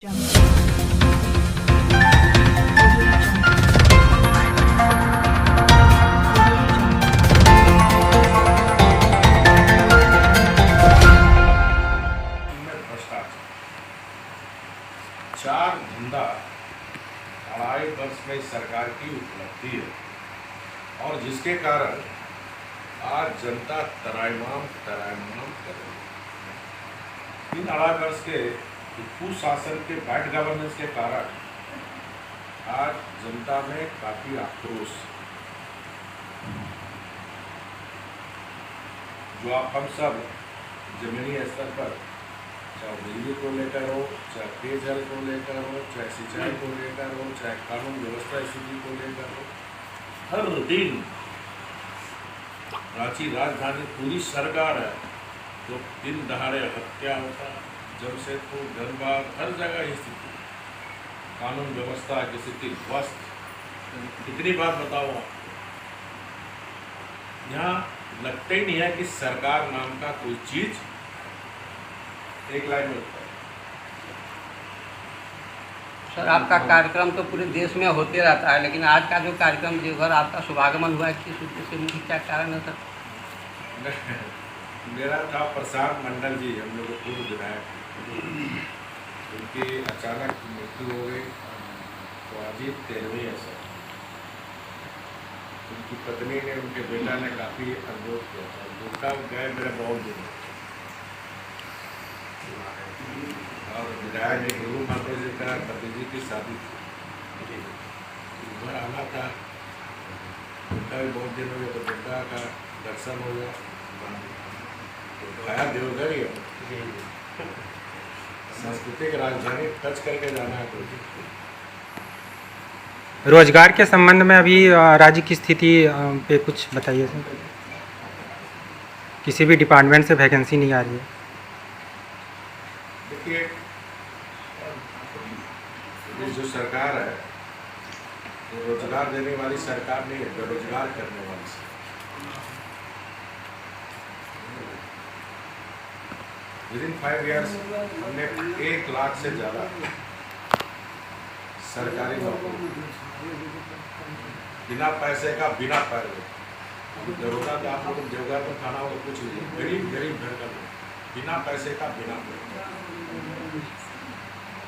चार धंधा 2.5 वर्ष में सरकार की उपलब्धि है और जिसके कारण आज जनता तराईमाम कर रही है। इन 2.5 वर्ष के कुशासन के बैड गवर्नेंस के कारण आज जनता में काफी आक्रोश, जो आप हम सब जमीनी स्तर पर, चाहे बिजली को लेकर हो, चाहे पेयजल को लेकर हो, चाहे सिंचाई को लेकर हो, चाहे कानून व्यवस्था स्थिति को लेकर हो, हर दिन रांची राजधानी पुलिस सरकार है तो दिन दहाड़े हत्या होता, जमशेदपुर, धनबाद, हर जगह स्थिति, कानून व्यवस्था की स्थिति ध्वस्त। कितनी बात बताओ आप, यहाँ लगता ही नहीं है कि सरकार नाम का कोई चीज एक लाइन में होता है। सर, आपका कार्यक्रम तो पूरे देश में होते रहता है, लेकिन आज का जो कार्यक्रम देवघर आपका शुभागमन हुआ है, किस उद्देश्य से, मुख्य क्या कारण है सर? मेरा था प्रशांत मंडल जी, हम लोग पूर्व विधायक, उनकी अचानक मृत्यु हो गई तो आज ही 13वीं है सर। उनकी पत्नी ने, उनके बेटा ने काफ़ी अनुरोध किया था, दुर्गा गए मेरे बहुत दिन और विधायक ने गुरु माता जी का भतीजी की शादी थी, घर आना था, उनका भी बहुत दिन हो गया तो दुर्गा का दर्शन हो गया, तो आया देवघर ही है, सांस्कृतिक राजधानी टच करके जाना है। रोजगार के संबंध में अभी राज्य की स्थिति पे कुछ बताइए सर। किसी भी डिपार्टमेंट से वैकेंसी नहीं आ रही है। देखिए, ये जो सरकार है वो रोजगार देने वाली सरकार नहीं है, बेरोजगार करने वाली सरकार। विदिन 5 years हमने 1 लाख से ज़्यादा सरकारी नौकरी बिना पैसे का, बिना पैसे। दरोगा का आप लोग देवघर में खाना होगा कुछ नहीं, गरीब घर का लोग, बिना पैसे का, बिना पैसे।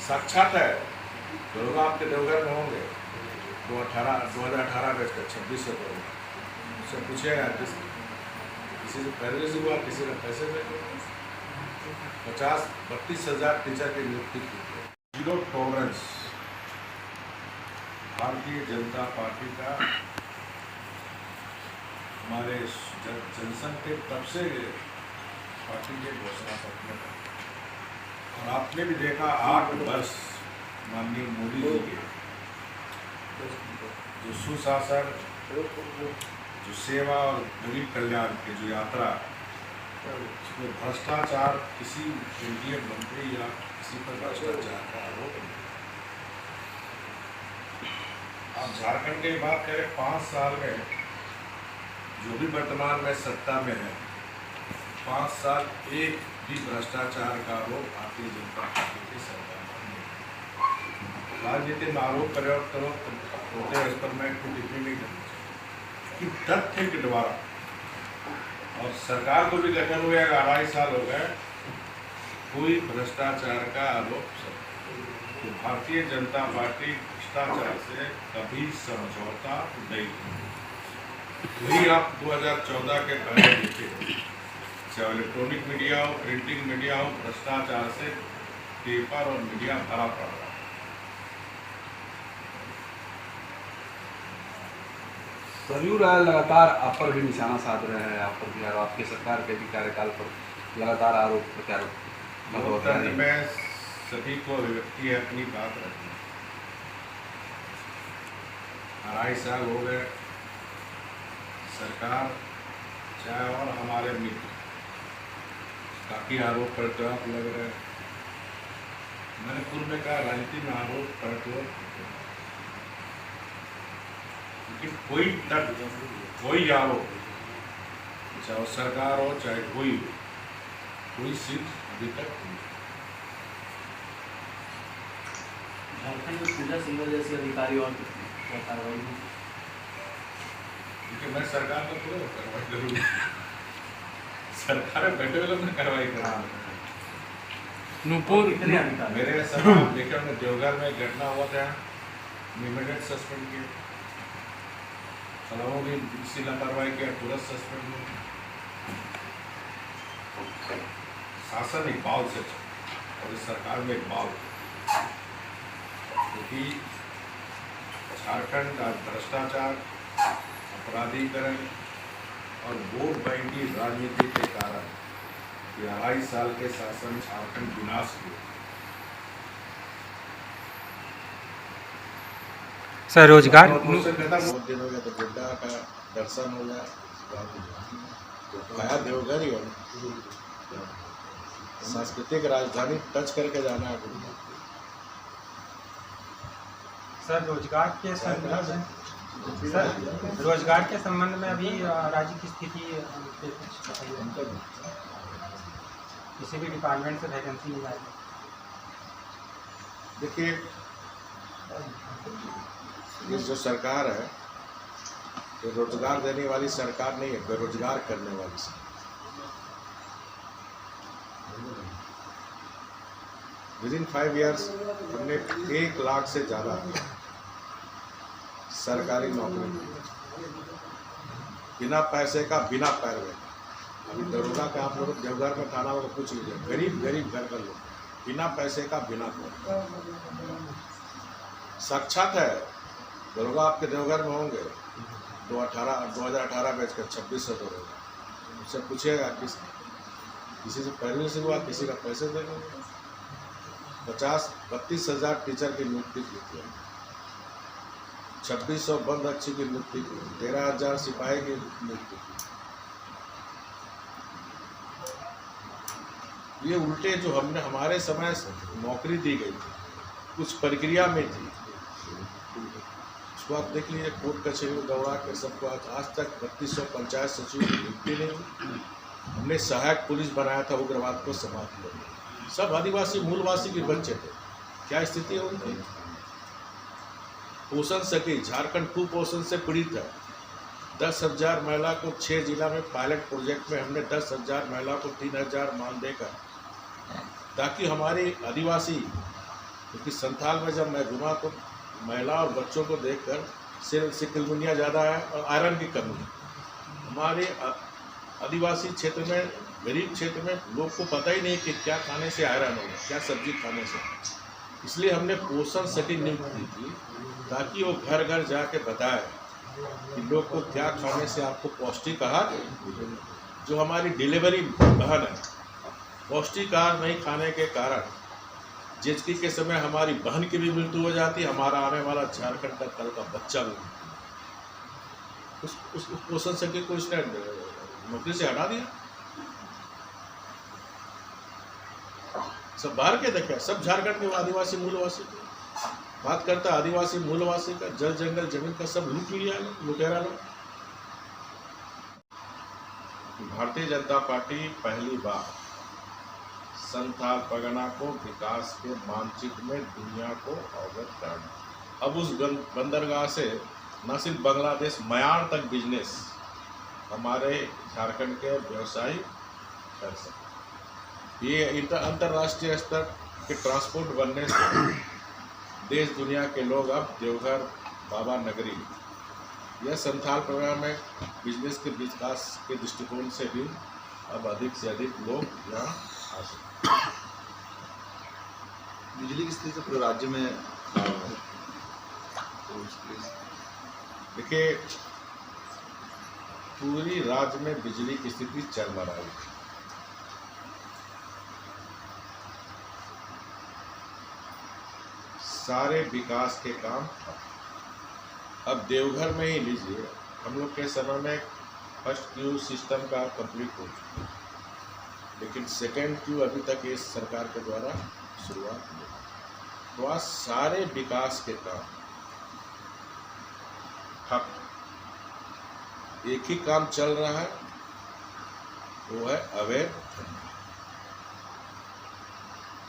साक्षात है, दरोगा आपके देवघर में होंगे तो 2018 में 2600 करोड़। उससे पूछिएगा किसी से पैसे से हुआ, किसी ने पैसे में 50-32 हज़ार टीचर की नियुक्ति की। 0 टॉलरेंस भारतीय जनता पार्टी का हमारे जनसंघ के तब से पार्टी के घोषणा पत्र में, और आपने भी देखा 8 वर्ष माननीय मोदी जी के जो सुशासन, जो सेवा और गरीब कल्याण की जो यात्रा, उसमें भ्रष्टाचार, किसी केंद्रीय मंत्री या किसी पर भ्रष्टाचार का आरोप नहीं। आप झारखंड की बात करें, 5 साल में जो भी वर्तमान में सत्ता में है, 5 साल एक भी भ्रष्टाचार का आरोप भारतीय जनता पार्टी की सरकार पर नहीं। राजनीति में आरोप प्रयोग करो होते हैं, इस पर मैं कोई टिप्पणी नहीं करना चाहिए, कि तथ्य के द्वारा, और सरकार को भी गठन हुए 2.5 साल हो गए, कोई भ्रष्टाचार का आरोप तो भारतीय जनता पार्टी भ्रष्टाचार से कभी समझौता नहीं। वही आप 2014 के पहले देखे, चाहे इलेक्ट्रॉनिक मीडिया हो, प्रिंटिंग मीडिया हो, भ्रष्टाचार से पेपर और मीडिया भरा पड़ रहा है। सरयू राय लगातार आप पर भी निशाना साध रहे हैं, आप पर भी, और आपके सरकार के भी कार्यकाल पर लगातार आरोप प्रत्यारोप। लोकतंत्र में सभी को अभिव्यक्ति है, अपनी बात रखनी। 2.5 साल हो गए सरकार, चाहे और हमारे मित्र काफ़ी आरोप प्रत्यारोप लग रहे हैं। मैंने पूर्व में कहा, राजनीति में आरोप प्रत्यारोप, लेकिन कोई तक, कोई आरोप, चाहे सरकार हो चाहे कोई सिद्ध अभी तक नहीं। झारखंड में पूजा सिंघल जैसे अधिकारी और क्या कार्रवाई हुई? क्योंकि मैं सरकार को पूरा कार्रवाई करूँगी। सरकार में बैठे हुए लोग ने कार्रवाई करा। नूपुर कितने अधिकारी? मेरे समय देखिए हमने देवघर में एक घटना हुआ था, इमीडिएट सस्पेंड किया। चलाओ भी इसी लापरवाही किया, तुरंत सस्पेंड हुआ। शासन एक बाल से और इस सरकार में एक बाल, क्योंकि झारखंड आज भ्रष्टाचार, अपराधीकरण और वोट बैंक की राजनीति के कारण 2.5 साल के शासन झारखंड विनाश हुए। सर रोजगार मुझसे कहता बहुत दिन हो गया तो बुद्धा का दर्शन हो गया, नया देवघर ही हो, सांस्कृतिक राजधानी टच करके जाना है। सर रोजगार के संबंध में अभी राज्य की स्थिति पे कुछ बताइए। किसी भी डिपार्टमेंट से वैकेंसी नहीं आई। देखिए ये जो सरकार है ये रोजगार देने वाली सरकार नहीं है, बेरोजगार करने वाली सरकार। विदिन 5 इयर्स हमने 1 लाख से ज़्यादा सरकारी नौकरी दी, बिना पैसे का, बिना पैरवे का। अभी दरोगा का आप लोग देवघर में थाना में पूछ लीजिए, गरीब गरीब घर का लोग, बिना पैसे का, बिना पैरवे। साक्षात है, दरोगा आपके देवघर में होंगे 2018 बेच कर 2600 दरोगा। उससे पूछिएगा किसी से पैरवी से हुआ, किसी का पैसे देगा। 32 हज़ार टीचर की नियुक्ति की थी, 2600 बंद अच्छी की नियुक्ति की, 13,000 सिपाही की नियुक्ति की। ये उल्टे जो हमने हमारे समय नौकरी दी गई थी, कुछ प्रक्रिया में थी, उसको आप देख लीजिए, कोर्ट कचहरी में दौड़ा के सबको आज तक 3200 पंचायत सचिव की नियुक्ति नहीं हुई। हमने सहायक पुलिस बनाया था उग्रवाद को समाप्त करने। सब आदिवासी मूलवासी के बच्चे थे, क्या स्थिति है उनकी? पोषण सखी, झारखंड कुपोषण से पीड़ित है। 10,000 महिला को 6 जिला में पायलट प्रोजेक्ट में हमने 10,000 महिला को 3,000 मान देकर, ताकि हमारी आदिवासी, क्योंकि संथाल में जब मैं घुमा तो महिला और बच्चों को देखकर सिर्फ सिकिलमुनिया ज़्यादा है और आयरन की कमी है। हमारे आदिवासी क्षेत्र में, गरीब क्षेत्र में लोग को पता ही नहीं कि क्या खाने से आयरन होगा, क्या सब्जी खाने से। इसलिए हमने पोषण सखी नियुक्त की थी, ताकि वो घर घर जाके बताए कि लोग को क्या खाने से आपको पौष्टिक आहार। जो हमारी डिलीवरी बहन है, पौष्टिक आहार नहीं खाने के कारण जिसकी के समय हमारी बहन की भी मृत्यु हो जाती, हमारा आने वाला झारखंड का कल का बच्चा भी। उस पोषण सखी को इसने नौकरी से हटा दिया। सब बाहर के देखे, सब झारखंड के आदिवासी मूलवासी बात करता, आदिवासी मूलवासी का जल जंगल जमीन का सब लूट लिया, लुटेरा लोग। भारतीय जनता पार्टी पहली बार संथाल परगना को विकास के मानचित्र में दुनिया को अवगत करना। अब उस बंदरगाह से न सिर्फ बांग्लादेश, म्यांमार तक बिजनेस हमारे झारखंड के व्यवसायी कर सकते। ये अंतर्राष्ट्रीय स्तर के ट्रांसपोर्ट बनने से देश दुनिया के लोग अब देवघर, बाबा नगरी, यह संथाल प्रोग्राम में बिजनेस के विकास के दृष्टिकोण से भी अब अधिक से अधिक लोग यहाँ आ सकते। बिजली की स्थिति पूरे राज्य में देखिए, पूरी राज्य में बिजली की स्थिति चरमरा रही है। सारे विकास के काम अब देवघर में ही लीजिए, हम लोग के समय में फर्स्ट क्यू सिस्टम का कंप्लीट हो चुका है, लेकिन सेकेंड क्यू अभी तक इस सरकार के द्वारा शुरुआत हुई। तो आज सारे विकास के काम ठप। एक ही काम चल रहा है, वो है अवैध।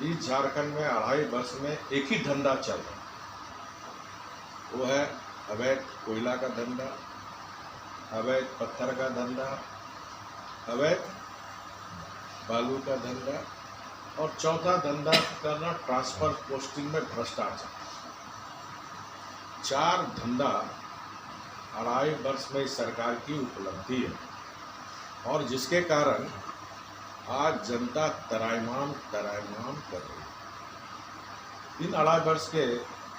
इस झारखंड में 2.5 वर्ष में एक ही धंधा चल रहा है, वो है अवैध कोयला का धंधा, अवैध पत्थर का धंधा, अवैध बालू का धंधा, और चौथा धंधा करना ट्रांसफर पोस्टिंग में भ्रष्टाचार। 4 धंधा 2.5 वर्ष में इस सरकार की उपलब्धि है, और जिसके कारण आज जनता त्राहिमाम कर रही है। इन 2.5 वर्ष के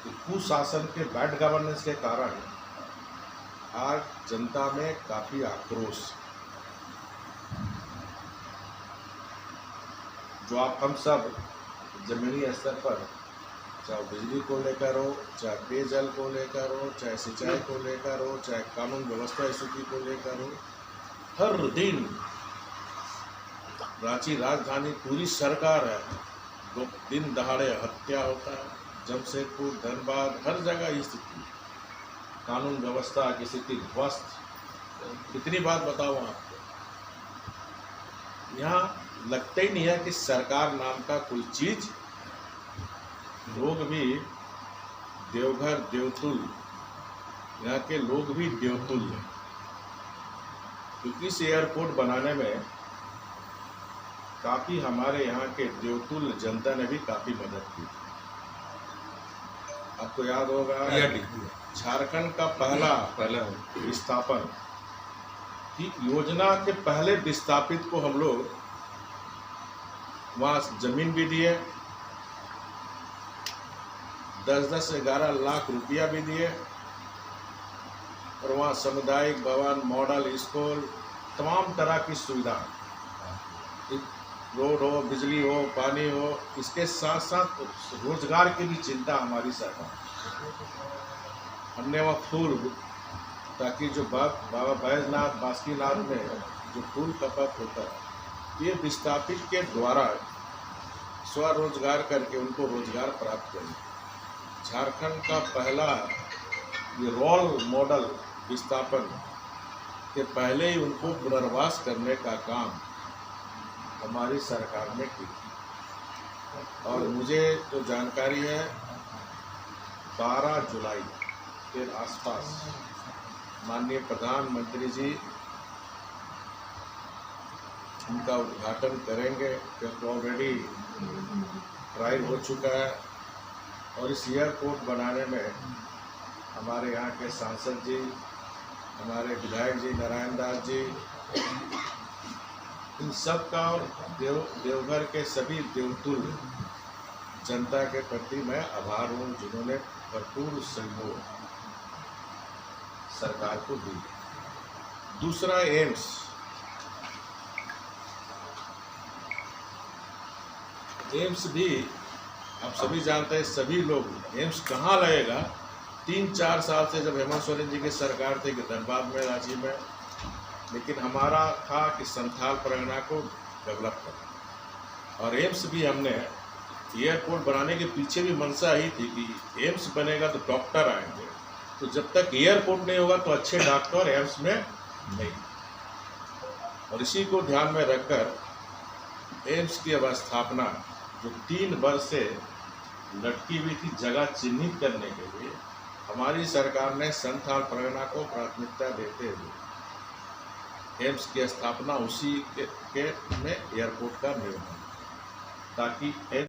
कुशासन के बैड गवर्नेंस के कारण आज जनता में काफी आक्रोश, जो आप हम सब जमीनी स्तर पर, चाहे बिजली को लेकर हो, चाहे पेयजल को लेकर हो, चाहे सिंचाई को लेकर हो, चाहे कानून व्यवस्था स्थिति को लेकर हो, हर दिन रांची राजधानी पूरी सरकार है, तो दिन दहाड़े हत्या होता है। जमशेदपुर, धनबाद, हर जगह स्थिति, कानून व्यवस्था की स्थिति ध्वस्त। कितनी बात बताऊं आपको, यहाँ लगता ही नहीं है कि सरकार नाम का कोई चीज। लोग भी देवघर देवतुल, यहाँ के लोग भी देवतुल हैं, क्योंकि इस एयरपोर्ट बनाने में काफी हमारे यहाँ के देवतुल जनता ने भी काफी मदद की। आपको याद होगा झारखंड का पहला विस्थापन की योजना के पहले विस्थापित को हम लोग वहाँ जमीन भी दिए, 10-11 लाख रुपया भी दिए, और वहाँ सामुदायिक भवन, मॉडल स्कूल, तमाम तरह की सुविधा, रोड हो, बिजली हो, पानी हो, इसके साथ साथ रोजगार की भी चिंता हमारी सरकार। हमने वहाँ फूल, ताकि जो बाबा बैजनाथ, बासुकीनाथ में जो फूल खपत होता है, ये विस्थापित के द्वारा स्वरोजगार करके उनको रोजगार प्राप्त करें। झारखंड का पहला ये रोल मॉडल विस्थापन के पहले ही उनको पुनर्वास करने का काम हमारी सरकार ने की। और मुझे जो जानकारी है 12 जुलाई के आसपास माननीय प्रधानमंत्री जी उनका उद्घाटन करेंगे, क्योंकि ऑलरेडी ट्रायल हो चुका है। और इस एयरपोर्ट बनाने में हमारे यहाँ के सांसद जी, हमारे विधायक जी नारायण दास जी, इन सब का, और देवघर के सभी देवतुल जनता के प्रति मैं आभार हूँ, जिन्होंने भरपूर सहयोग सरकार को दी। दूसरा एम्स भी आप सभी जानते हैं, सभी लोग एम्स कहाँ लगेगा। 3-4 साल से जब हेमंत सोरेन जी की सरकार थी कि धनबाद में, रांची में, लेकिन हमारा था कि संथाल परगना को डेवलप करना। और एम्स भी हमने एयरपोर्ट बनाने के पीछे भी मंशा ही थी कि एम्स बनेगा तो डॉक्टर आएंगे, तो जब तक एयरपोर्ट नहीं होगा तो अच्छे डॉक्टर एम्स में नहीं। और इसी को ध्यान में रखकर एम्स की अवस्थापना जो 3 वर्ष से लटकी हुई थी जगह चिन्हित करने के लिए, हमारी सरकार ने संथाल परगना को प्राथमिकता देते हुए एम्स की स्थापना उसी के में एयरपोर्ट का निर्माण, ताकि